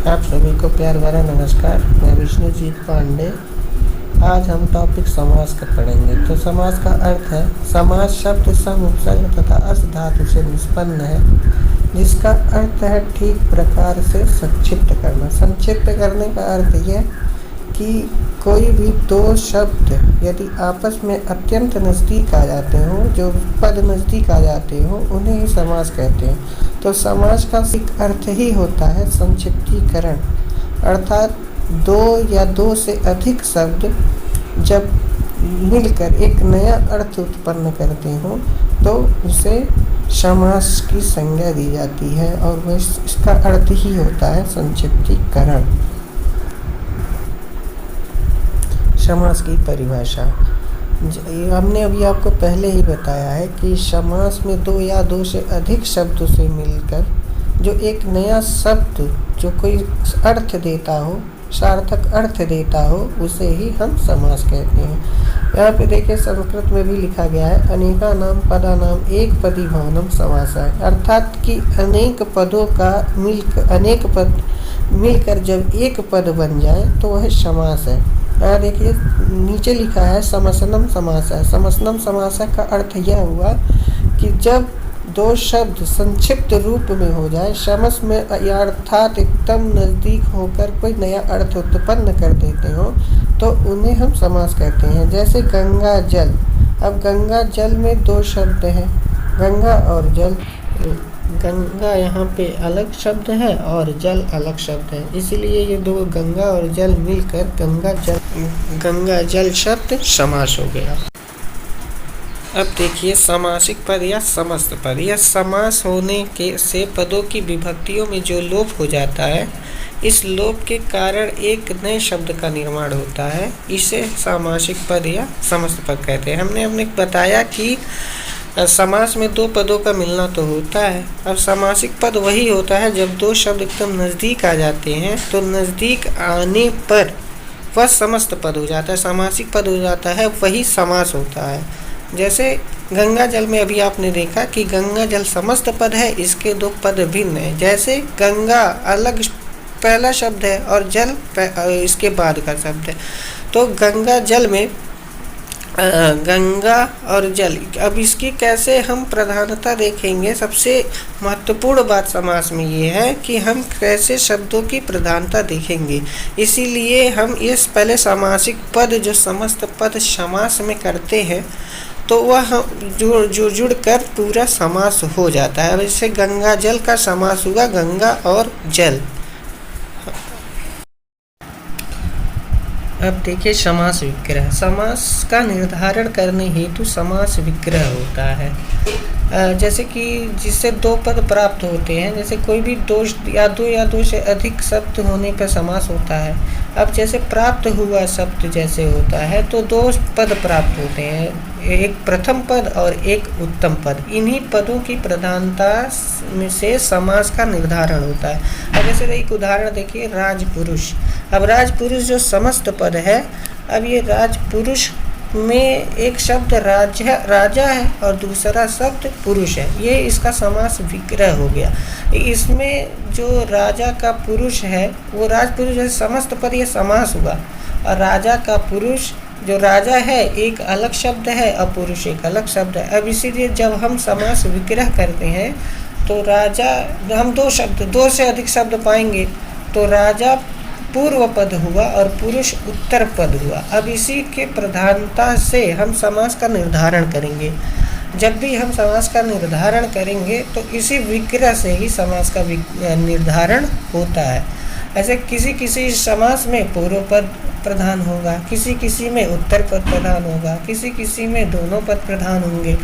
आप सभी को प्यार भरा नमस्कार। मैं विष्णुजीत पांडे। आज हम टॉपिक समास का पढ़ेंगे। तो समास का अर्थ है, समास शब्द सम उपसर्ग तथा अर्थ धातु से निष्पन्न है, जिसका अर्थ है ठीक प्रकार से संक्षिप्त करना। संक्षिप्त करने का अर्थ यह कि कोई भी दो शब्द यदि आपस में अत्यंत नज़दीक आ जाते हों, जो पद नज़दीक आ जाते हों, उन्हें ही समास कहते हैं। तो समास का एक अर्थ ही होता है संक्षिप्तीकरण, अर्थात दो या दो से अधिक शब्द जब मिलकर एक नया अर्थ उत्पन्न करते हों तो उसे समास की संज्ञा दी जाती है, और वह इसका अर्थ ही होता है संक्षिप्तीकरण। समास की परिभाषा हमने अभी आपको पहले ही बताया है कि समास में दो या दो से अधिक शब्दों से मिलकर जो एक नया शब्द जो कोई अर्थ देता हो, सार्थक अर्थ देता हो, उसे ही हम समास कहते हैं। यहाँ पे देखिए संस्कृत में भी लिखा गया है, अनेका नाम पदा नाम एक पदी भवनम समास है, अर्थात कि अनेक पदों का अनेक पद मिलकर जब एक पद बन जाए तो वह समास है। यहाँ देखिए नीचे लिखा है समसनम समास है। समसनम समास का अर्थ यह हुआ कि जब दो शब्द संक्षिप्त रूप में हो जाए, समस में अर्थात एकदम नज़दीक होकर कोई नया अर्थ उत्पन्न कर देते हो, तो उन्हें हम समास कहते हैं। जैसे गंगा जल। अब गंगा जल में दो शब्द हैं, गंगा और जल। गंगा यहाँ पे अलग शब्द है और जल अलग शब्द है, इसलिए ये दो गंगा और जल मिलकर गंगा जल शब्द समास हो गया। अब देखिए समासिक पद या समस्त पद। यह समास होने के से पदों की विभक्तियों में जो लोप हो जाता है, इस लोप के कारण एक नए शब्द का निर्माण होता है, इसे सामासिक पद या समस्त पद कहते हैं। हमने बताया कि समास में दो पदों का मिलना तो होता है। अब समासिक पद वही होता है जब दो शब्द एकदम नज़दीक आ जाते हैं, तो नज़दीक आने पर वह समस्त पद हो जाता है, सामासिक पद हो जाता है, वही समास होता है। जैसे गंगा जल में अभी आपने देखा कि गंगा जल समस्त पद है, इसके दो पद भिन्न हैं। जैसे गंगा अलग पहला शब्द है और जल इसके बाद का शब्द है, तो गंगा जल में गंगा और जल। अब इसकी कैसे हम प्रधानता देखेंगे। सबसे महत्वपूर्ण बात समास में ये है कि हम कैसे शब्दों की प्रधानता देखेंगे, इसीलिए हम इस पहले सामासिक पद जो समस्त पद समास में करते हैं, तो वह जुड़ कर पूरा समास हो जाता है। अब इससे गंगा जल का समास हुआ गंगा और जल। अब देखिए समास विग्रह। समास का निर्धारण करने हेतु समास विग्रह होता है। जैसे कि जिससे दो पद प्राप्त होते हैं, जैसे कोई भी दो या दो से अधिक शब्द होने पर समास होता है। अब जैसे प्राप्त हुआ शब्द जैसे होता है तो दो पद प्राप्त होते हैं, एक प्रथम पद और एक उत्तम पद। इन्हीं पदों की प्रधानता में से समास का निर्धारण होता है। अब जैसे एक उदाहरण देखिए, राजपुरुष। अब राजपुरुष जो समस्त पद है, अब ये राजपुरुष में एक शब्द राजा है और दूसरा शब्द पुरुष है, ये इसका समास विग्रह हो गया। इसमें जो राजा का पुरुष है वो राजपुरुष है, समस्त पद ये समास हुआ, और राजा का पुरुष जो राजा है एक अलग शब्द है और पुरुष एक अलग शब्द है। अब इसीलिए जब हम समास विग्रह करते हैं तो राजा, हम दो से अधिक शब्द पाएंगे, तो राजा पूर्व पद हुआ और पुरुष उत्तर पद हुआ। अब इसी के प्रधानता से हम समास का निर्धारण करेंगे। जब भी हम समास का निर्धारण करेंगे तो इसी विग्रह से ही समास का निर्धारण होता है। ऐसे किसी समास में पूर्व पद प्रधान होगा, किसी में उत्तर पद प्रधान होगा, किसी में दोनों पद प्रधान होंगे,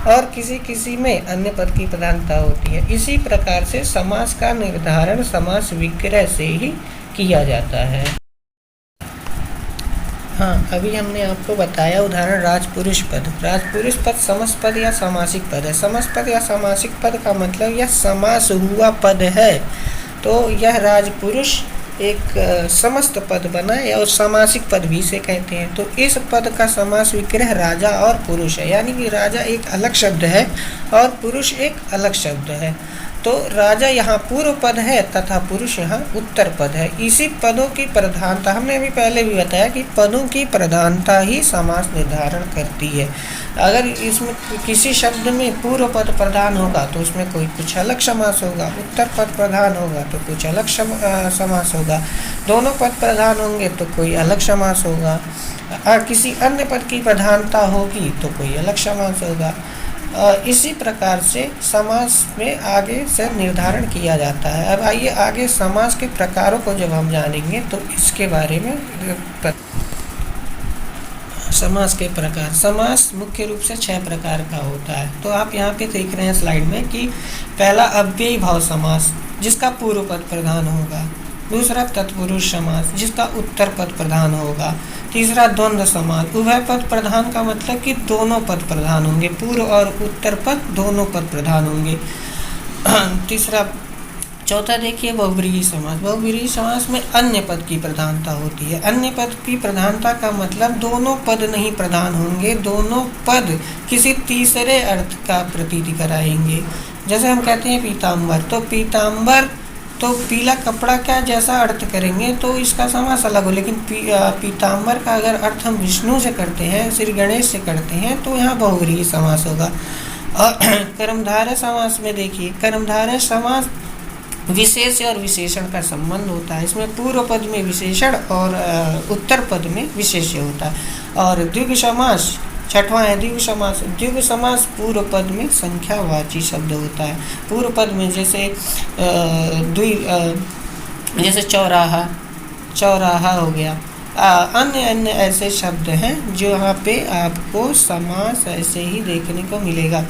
और किसी में अन्य पद की प्रधानता होती है। इसी प्रकार से समास का निर्धारण समास विग्रह से ही किया जाता है। हाँ, अभी हमने आपको बताया उदाहरण राजपुरुष पद। राजपुरुष पद समस्त पद या सामासिक पद है। समस्त पद या सामासिक पद का मतलब यह समास हुआ पद है, तो यह राजपुरुष एक समस्त पद बना है और सामासिक पद भी इसे कहते हैं। तो इस पद का समास विग्रह राजा और पुरुष है, यानी कि राजा एक अलग शब्द है और पुरुष एक अलग शब्द है। तो राजा यहाँ पूर्व पद है तथा पुरुष यहाँ उत्तर पद है। इसी पदों की प्रधानता, हमने अभी पहले भी बताया कि पदों की प्रधानता ही समास निर्धारण करती है। अगर इसमें किसी शब्द में पूर्व पद प्रधान होगा तो उसमें कोई कुछ अलग समास होगा, उत्तर पद प्रधान होगा तो कुछ अलग समास होगा, दोनों पद प्रधान होंगे तो कोई अलग समास होगा, किसी अन्य पद की प्रधानता होगी तो कोई अलग समास होगा। इसी प्रकार से समास में आगे से निर्धारण किया जाता है। अब आइए आगे समास के प्रकारों को जब हम जानेंगे तो इसके बारे में समास के प्रकार। समास मुख्य रूप से 6 प्रकार का होता है। तो आप यहाँ पे देख रहे हैं स्लाइड में कि पहला अव्ययी भाव समास जिसका पूर्व पद प्रधान होगा, दूसरा तत्पुरुष समास जिसका उत्तर पद प्रधान होगा, तीसरा द्वंद्व समास, उभय पद प्रधान का मतलब कि दोनों पद प्रधान होंगे, पूर्व और उत्तर पद दोनों पद प्रधान होंगे। चौथा देखिए बहुव्रीहि समास। बहुव्रीहि समास में अन्य पद की प्रधानता होती है। अन्य पद की प्रधानता का मतलब दोनों पद नहीं प्रधान होंगे, दोनों पद किसी तीसरे अर्थ का प्रतीति कराएंगे। जैसे हम कहते हैं पीताम्बर, तो पीताम्बर तो पीला कपड़ा क्या जैसा अर्थ करेंगे तो इसका समास अलग हो, लेकिन पीताम्बर का अगर अर्थ हम विष्णु से करते हैं, श्री गणेश से करते हैं तो यहाँ बहुव्रीहि समास होगा। और कर्मधारय समास में देखिए, कर्मधारय समास विशेष और विशेषण का संबंध होता है। इसमें पूर्व पद में विशेषण और उत्तर पद में विशेष्य होता है। और द्विगु समास छठवां है द्विगु समास। द्विगु समास पूर्व पद में संख्यावाची शब्द होता है। पूर्व पद में जैसे जैसे चौराहा, चौराहा हो गया, अन्य अन्य ऐसे शब्द हैं जो यहाँ पे आपको समास ऐसे ही देखने को मिलेगा।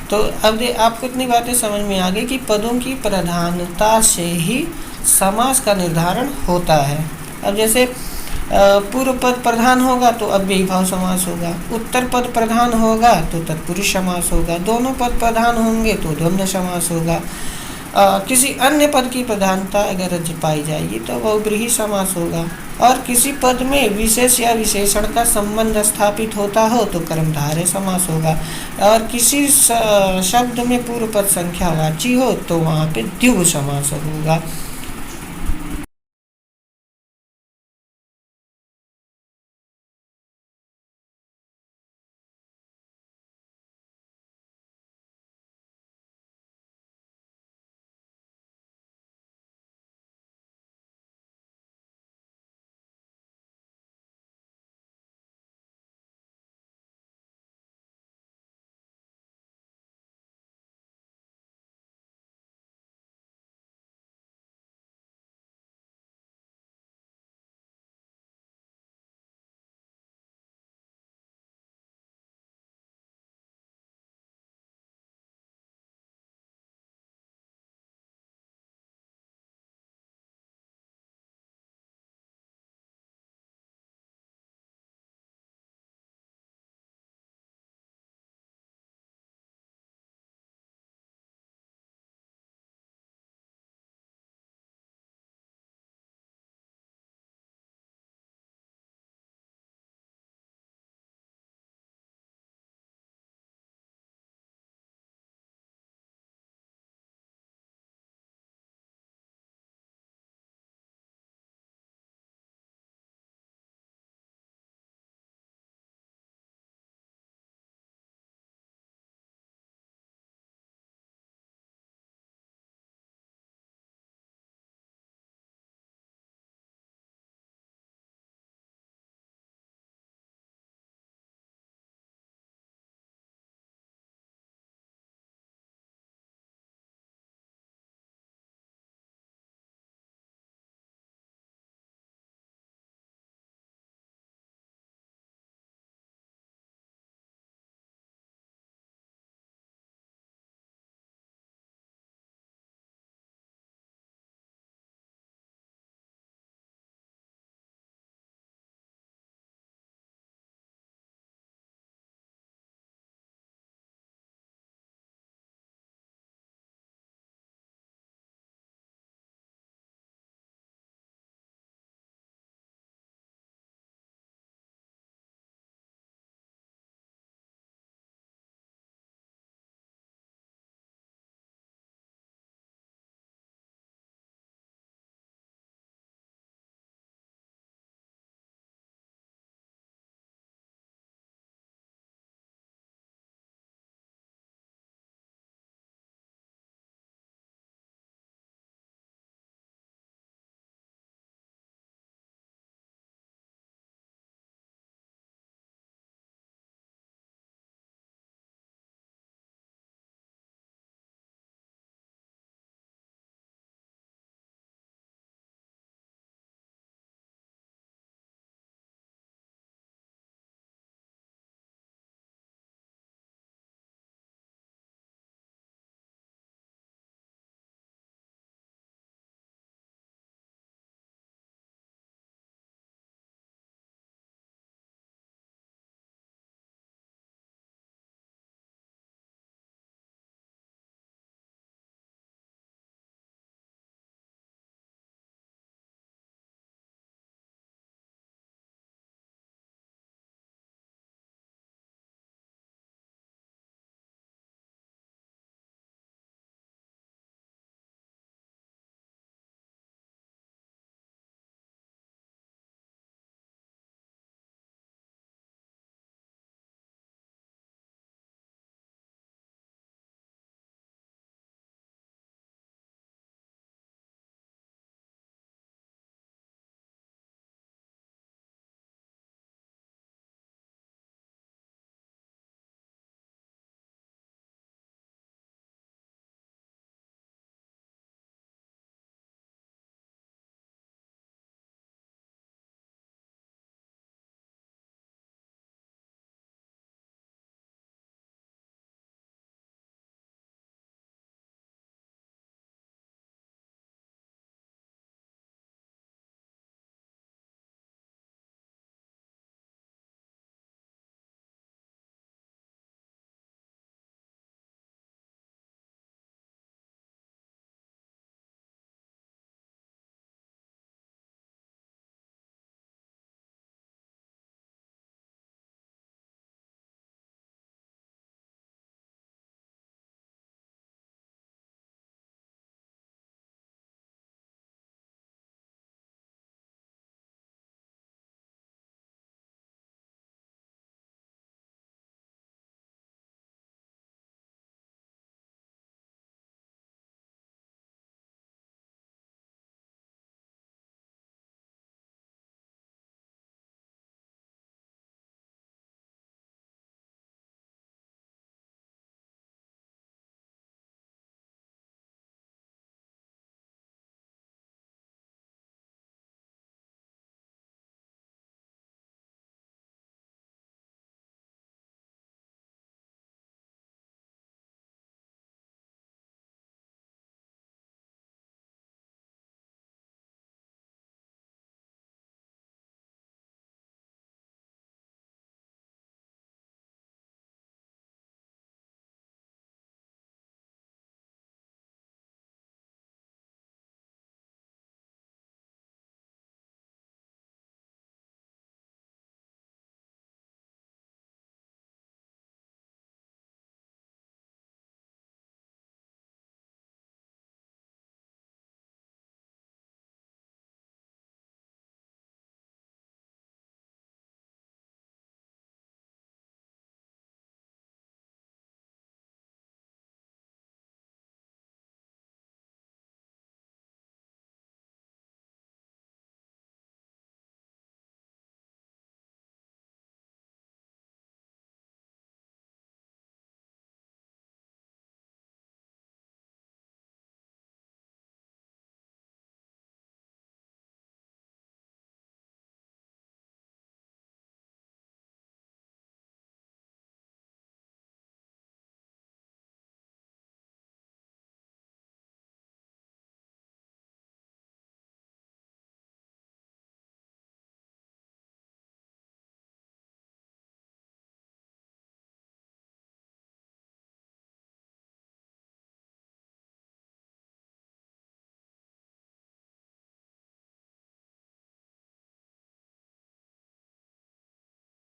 तो अब आपको इतनी बातें समझ में आ गई कि पदों की प्रधानता से ही समास का निर्धारण होता है। अब जैसे पूर्व पद प्रधान होगा तो अव्ययी भाव समास होगा, उत्तर पद प्रधान होगा तो तत्पुरुष समास होगा, दोनों पद प्रधान होंगे तो द्वंद्व समास होगा। किसी अन्य पद की प्रधानता अगर पाई जाएगी तो बहुव्रीहि समास होगा। और किसी पद में विशेष या विशेषण का संबंध स्थापित होता हो तो कर्मधारय समास होगा। और किसी शब्द में पूर्व पद संख्यावाची हो तो वहाँ पे द्विगु समास होगा।